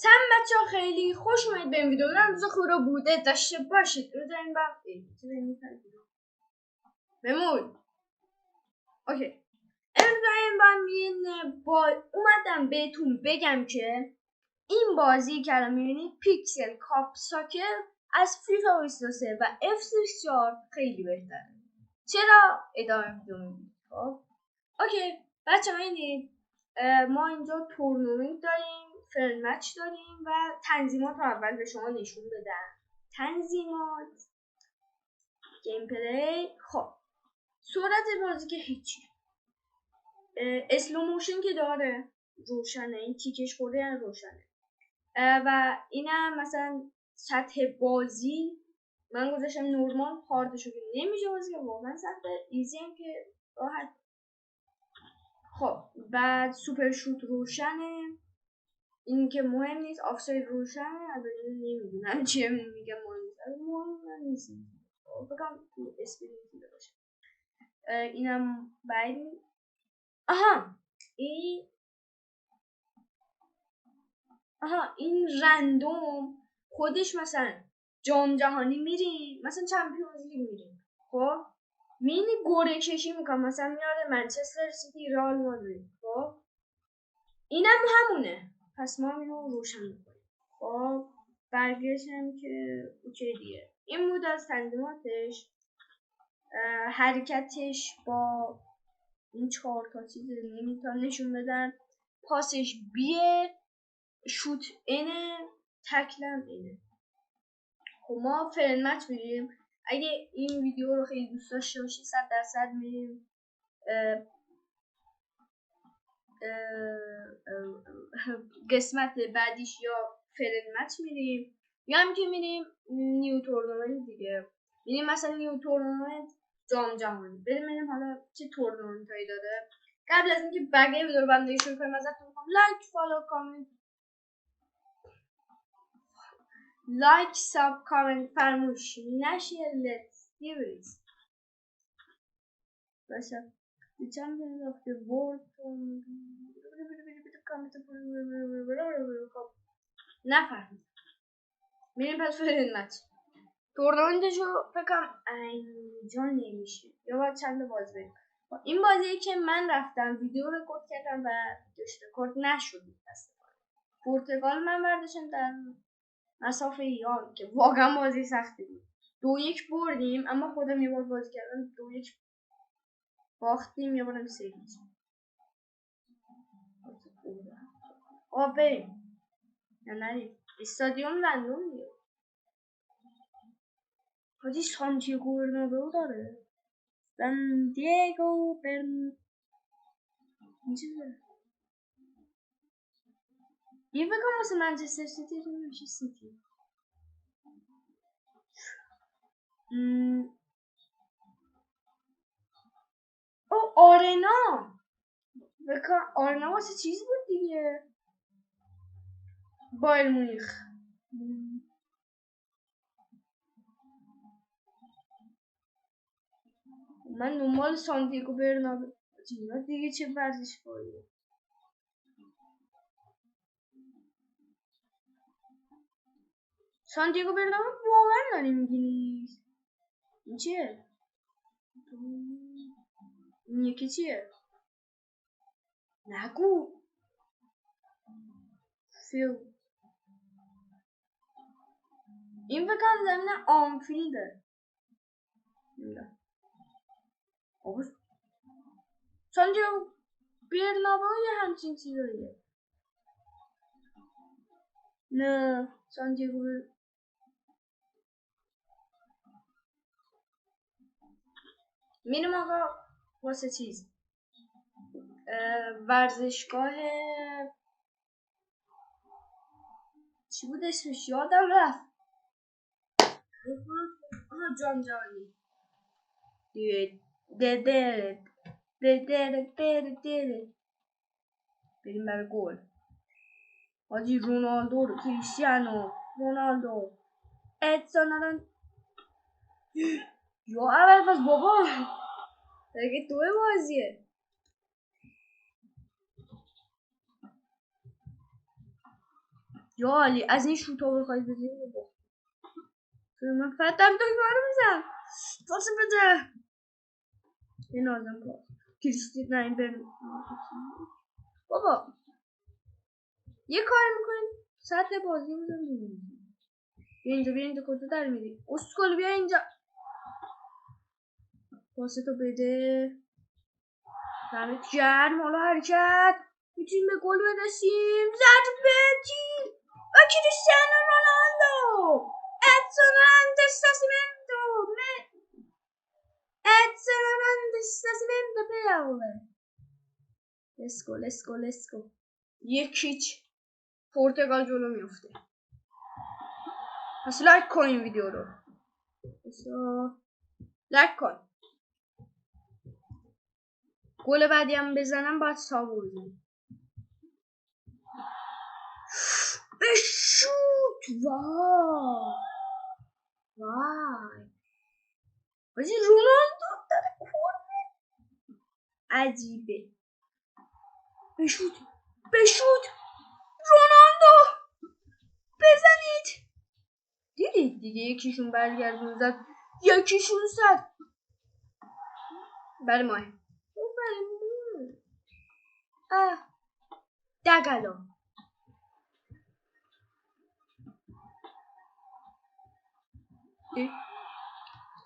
سلام بچه‌ها، خیلی خوش اومدید به این ویدیو. روز خوبی رو بوده داشته باشید. رو داریم بمون. اوکی. امروز اومدم بهتون بگم که این بازی که الان میبینید پیکسل کاپ ساکر از فیفا 23 و F34 خیلی بهتره. چرا؟ ادامه ویدیو میدید. خب اوکی بچه‌ها، ببینید ما اینجا تورنمنت داریم، فرند مچ داریم و تنظیمات رو اول به شما نشون بدم. تنظیمات، گیم پلی. خب سرعت بازی که هیچی، اسلو موشن که داره روشنه، این تیکش خورده یعنی روشنه. و اینم مثلا سطح بازی من گذاشتم نورمال، هاردشو که نمیشه بازی، واقعا سخته. ایزی هم که راحت. خب بعد سوپر شوت روشنه، این که مهم نیست. آفساید روشنه، البته نمیدونم چیه میگم مهم نیست، مهم نیست. بگم تو اسپید دیده باشه. اینم بعد این رندوم خودش مثلا جام جهانی میریم، مثلا چمپیونز لیگ میریم، خب مینی گوره کشی میکنم، مثلا میاره منچستر سیتی، رئال مادرید. خب اینم همونه، پس ما اینو روشن میکنیم. خب برگشتم که اوکی دیگه. این بود از تنظیماتش. حرکتش با این 4 تا چیز نمیتونم نشون بدن. پاسش بیه، شوت اینه، تکلم اینه. خب ما فرند مچ میریم. اگه این ویدیو رو خیلی دوست داشته باشید 100% میریم قسمت بعدیش، یا فرند مچ میریم یا هم که میریم نیو تورنمنت دیگه. میریم مثلا نیو تورنمنت جام جهانی، بریم حالا چه تورنمنت هایی داره. قبل از اینکه بقیه ویدیو رو بنده شروع کنیم ازتون میخوام لایک، فالو، کامنت، لایک، ساب، کامنت فرموش نشه. Let's do it. باشه The champion of the world. نفهم. میریم پس فرند مچ. تورنمنتشو فکرم اینجا نمیشه، یا باید چند باز بریم. این بازی که من رفتم ویدیو رکورد کردم و ویدیوش رکورد نشد متاسفانه. پرتغال من برداشتم در مسافه ایران که واقعا بازی سختی بود. 2-1 بردیم، اما خودم یه بار بازی کردم 2-1 باختیم، یه بارم 3-1. بریم یا نریم استادیوم لندن دیگه. حاجی سانتیاگو برنابئو داره. سانتیاگو این بگم واسه منچستر سیتی رو میشه سیتی. آرنا بکن. آرنا واسه چیز بود دیگه، بایر مونیخ. من دنبال سانتیاگو برنابئو دیگه چه ورزشکاریه. سانتیاگو برنابئو واقعا داری میگی این چیه؟ این یکی چیه؟ نگو. این بکن زمین آنفیلده. سانتیاگو برنابئو یه همچین چیزاییه. نه سانتیاگو میرم آقا واسه چیز ورزشگاه چی بود اسمش، یادم رفت. جام جهانی بریم برای گل. حاجی رونالدو رو، کریستیانو رونالدو، ادسون الان یا اول پس بابا دیگه توی بازیه. یا علی از این شوتا بخواید بزنید با من فقط دارم دکمه میزم فاسه بده این آدم با کریستید نه این برم بابا یه کار میکنیم سطح بازی میزم بیا اینجا کجا در میری اسکل بیا اینجا پاسه تو بده دمت گرم حالا حرکت میتونیم به گل برسیم ضربه تیر و کریستیانو رونالدو اتسوناندو استاسیمنتو پیاوله لسکو یکیچ پرتغال جلو میفته پس لایک کن این ویدیو رو لایک کن گل بعدی هم بزنم باید سابو بزنم بشوت وای بازی رونالدو داره کنه عجیبه بشوت رونالدو بزنید دیدید دیگه یکیشون برگردون زد یکیشون زد برای ماه دگلا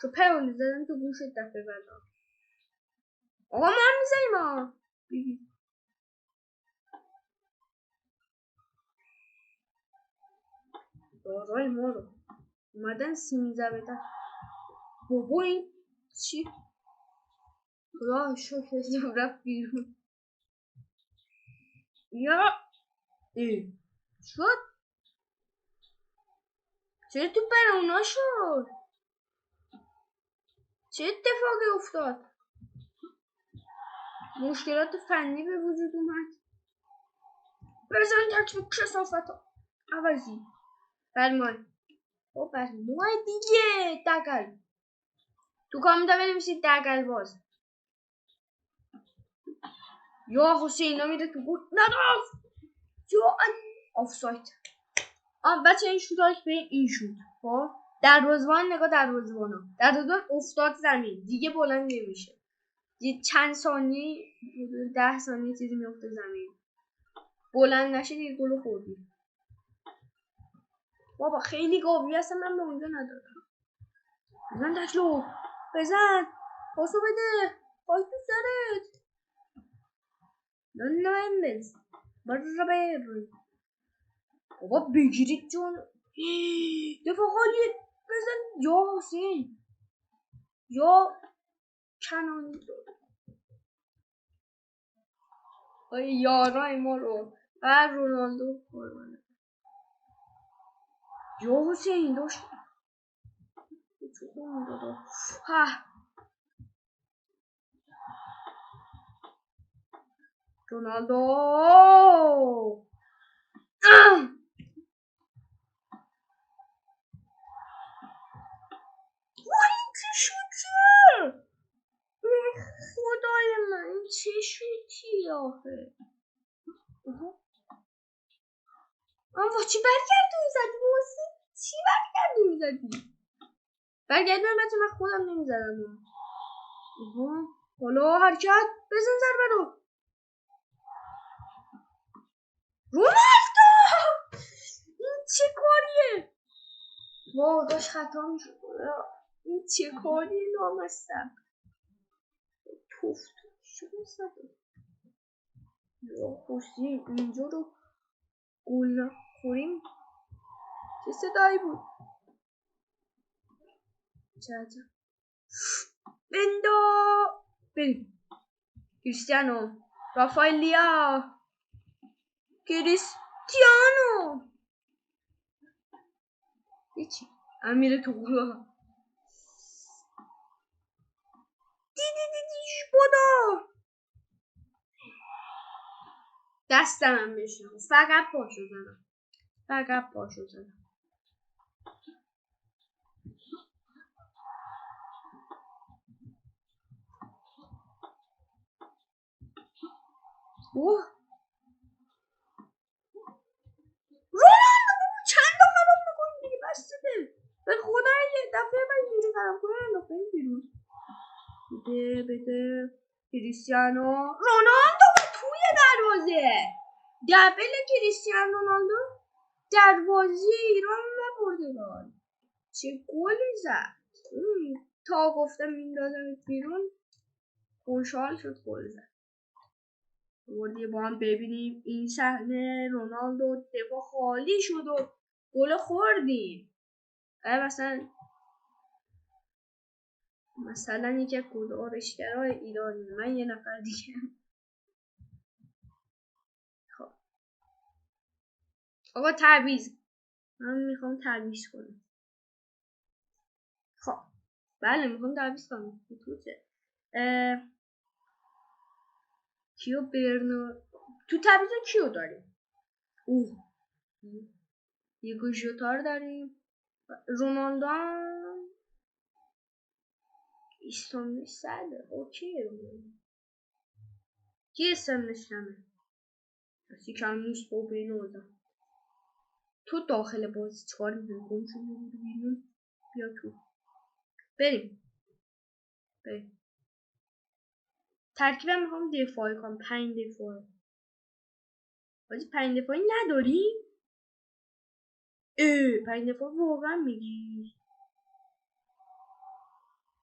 تو پرونی زدن تو گوشت دفعه بلا آقا ما هم میزنیم ها دارای ما رو اومدن سیمیزه بدن بابا این چی؟ خدا شکر رفت بیرون یا شد چرا تو پر اونا شد چه اتفاقی افتاد مشکلات فنی به وجود اومد بزن تک به کسافت عوضی برمان او برمان دیگه دگل تو کامنتا بنویسید دگل باز یا حسین میره تو گوش نداف یا آفساید بچه این شوتاش به این شوت خب دروازه‌بان نگاه دروازه‌بان افتاد زمین دیگه بلند نمیشه یه چند ثانیه 10 ثانیه چیزی میفته زمین بلند نشه دیگه گل خوردی بابا خیلی قوی هستم من به اونجا ندارم بزن تکلو بزن پاسو بده پاس تو سرت نمیز برا بر بابا بگیرید جون دفاع خالیه بزن یا حسین یا کنانی ای یارای ما رو بر رونالدو قربانه یا حسین داشت تو اون دادا ها رونالدو این چه شوته خدای من این چه شوتی آخه آقا چی برگردون زدی بوسی چی برگردون زدی برگردون بچه من خودم نمیزدم حالا حرکت بزن ضربه رو رونالدو این چه کاریه واو داشت خطا میشد این چه کاری نامستم توفت شو بسده یا خوشی اینجا رو گل نخوریم چه صدایی بود چه بندو بریم کریستیانو رافائلیا کریستیانو هیچی امیر توقلا دیدیش بودا دستم هم بشنم فقط پاشو زدم اوه رونالدو طرفدار انداخته بیرون. بده کریستیانو رونالدو توی دروازه. دبل کریستیانو رونالدو دروازه ایران و پرتغال. چه گلی زد. تا گفتم میندازم بیرون خوشحال شد گل زد. بردی با هم ببینیم این صحنه رونالدو دفاع خالی شد و گل خوردیم. مثلا یکی از گزارشگرای ایرانی من یه نفر دیگه. خب آقا تعویض. من میخوام تعویض کنم. خب بله میخوام تعویض کنم. کیو برنو تو تعویض کیو داریم؟ دیگو ژوتا داریم. رونالدو استون ساده. اوکی کی استونش کمه؟ کسی کم نیست با بینوزا. تو داخل بازی چکار میکنی؟ گم شدی بیرون. بیا تو. بریم. ترکیبم میخوام دفاعی کنم. 5 دفاعی. بازی 5 دفاعی نداری؟ 5 دفاع واقعا میگی؟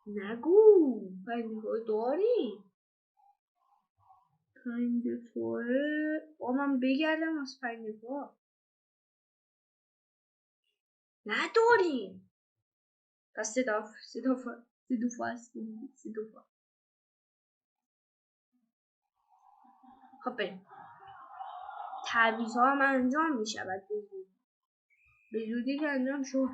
نگو 5 دفاعی داری؟ 5 دفاعه من بگردم از 5 دفاع نداریم. پس 3 دفاع هستیم. 3 دفاع. خب بریم. تعویض ها هم انجام میشود به زودی که انجام شد.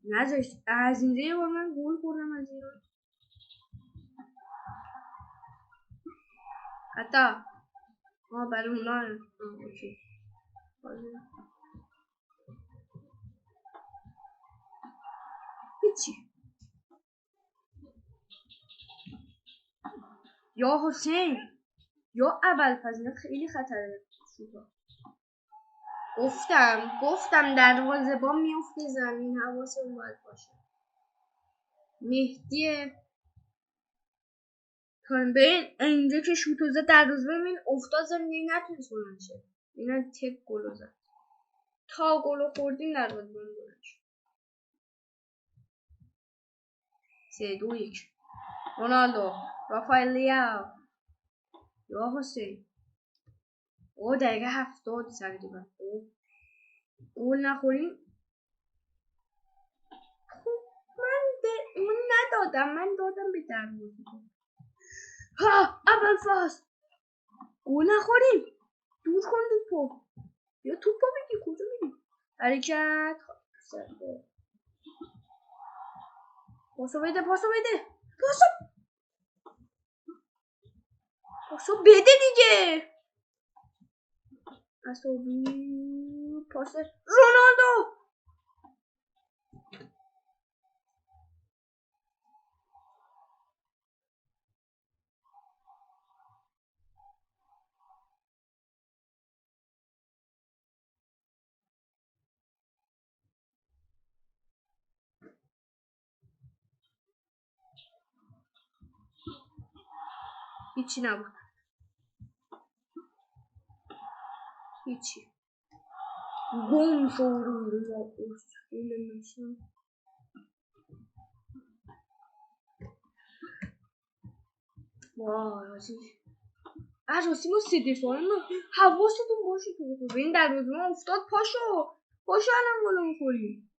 نذاشت از اینجا با من گول خوردم از ایران. حتی برای اونا اوکی. هیچی. یا حسین یا ابوالفضل خیلی خطره. گفتم دروازه با میفته زمین. حواسمون باید باشه. مهدی به اینجا که شوتو زد دروازه ببین افتاد زمین نتونست بلند شه. اینا تک گل زد. تا گل خوردیم دروازه بلند شد. 3-2-1 رونالدو رافائل لیاو یا حسین. دقیقه 70 تقریبا. گل نخوریم. من دادم به دروازه. ابوالفضل گل نخوریم. دور کن توپو. یا توپو بگی کجا میری؟ حرکت. پاسو بده. پاسو بده دیگه. عصبی. پاس رونالدو. هیچی نبود. هیچی. گم شو وای عروسی ما 3 دفاعه حواستون باشه تو ببین دروازه ما افتاد. پاشو الان گل می‌خوری.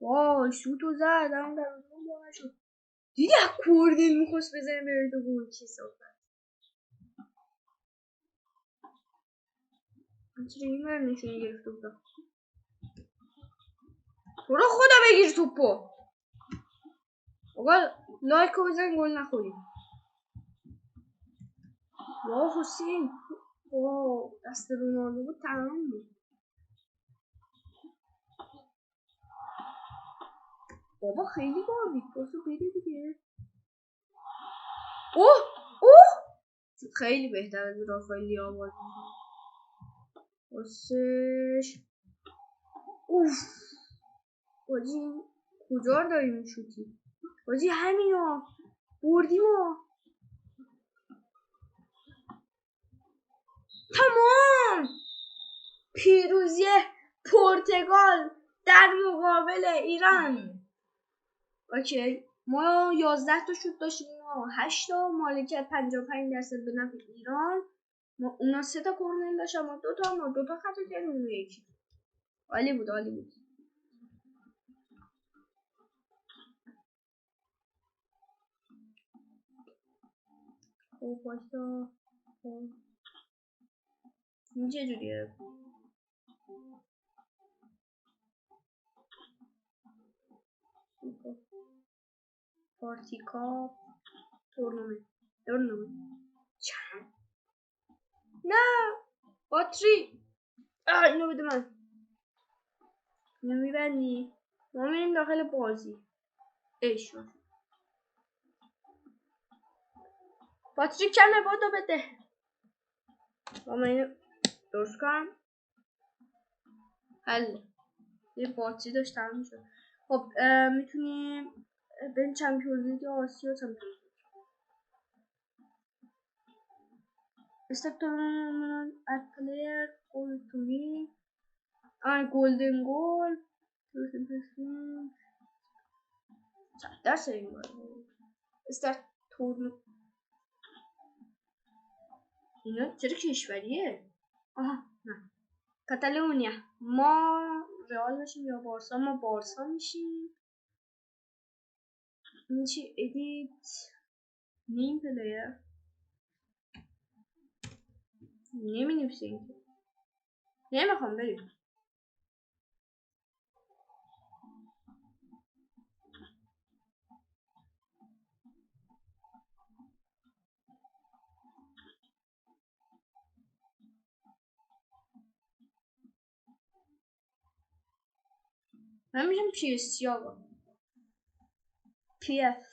وای شوتو زد اون دروازه ما بالا شد. دیدی کوردین می‌خواست بزنه بره تو گل. چه صافه. چرا این من نشون گرفته بودم. تو رو خدا بگیر توپو. آقا لایکو بزن گل نخوری. واه حسین. دست رونالدو بود تمام بود. بابا خیلی گابید. پاسو بده دیگه. خیلی بهتر از رافائل لیاو بازی می‌کنه. بازی کجا داریم شوتی بازی همینو بردیم و تمام. پیروزی پرتغال در مقابل ایران. اوکی ما 11 تا شوت داشتیم و 8 تا مالکیت 55% به نفع ایران. ما اونا 3 تا کورنر داشتن ما 2 تا خطا کردیم یکی. عالی بود. خب واسه این چه جوریه؟ پارتی کاپ تورنمنت چند؟ نه باتری اینو بده من. اینو میبندی ما میریم داخل بازی. ایشون باتری کمه بادو بده با من اینو درست کنم. حل یه باتری داشت تمام شد. خب میتونیم بریم چمپیونز لیگ آسیا. چمپیونز لیگ استقطاب از پلیر گل تو می گلدن گل درس این بار استارت تورن. اینا چرا کشوریه؟ آها نه کاتالونیا. ما رئال میشیم یا بارسا؟ ما بارسا میشیم. این چی ادیت نیم پلیر نمی نویسیم. نمیخوام بریم. من میشم پی اس سی آقا. پی اف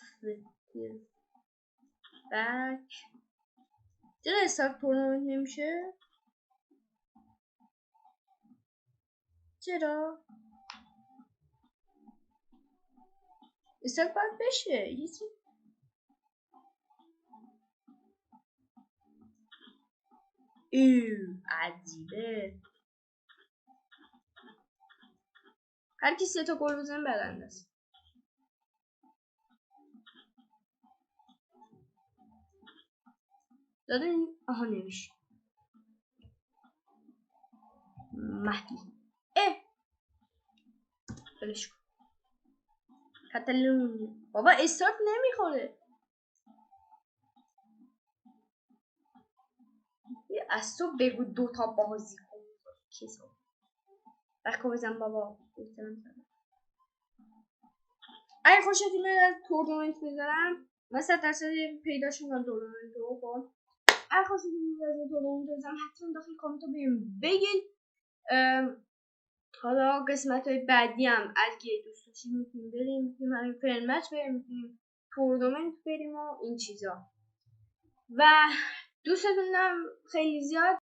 بک چرا استارت تورنمنت نمیشه؟ چرا؟ استارت باید بشه یه چی. عجیبه. هر کی 3 تا گل بزنه برنده است. دادن آها نمیشه. مهدی بلش کن. کاتالونیا بابا استارت نمیخوره. از تو بگو 2 تا بازی کن کسو بخو بزن بابا. اگه خوشت میاد تورنمنت بذارم مثلا درصد پیداش میکنم تورنمنت رو. خب اگه خوشت میاد تورنمنت بذارم حتما داخل کامنت رو بگید. حالا قسمت های بعدی هم اگه دوست داشتید میتونیم بریم، میتونیم همین فرن مچ بریم، میتونیم تورنمنت بریم و این چیزا. و دوستتون دارم خیلی زیاد.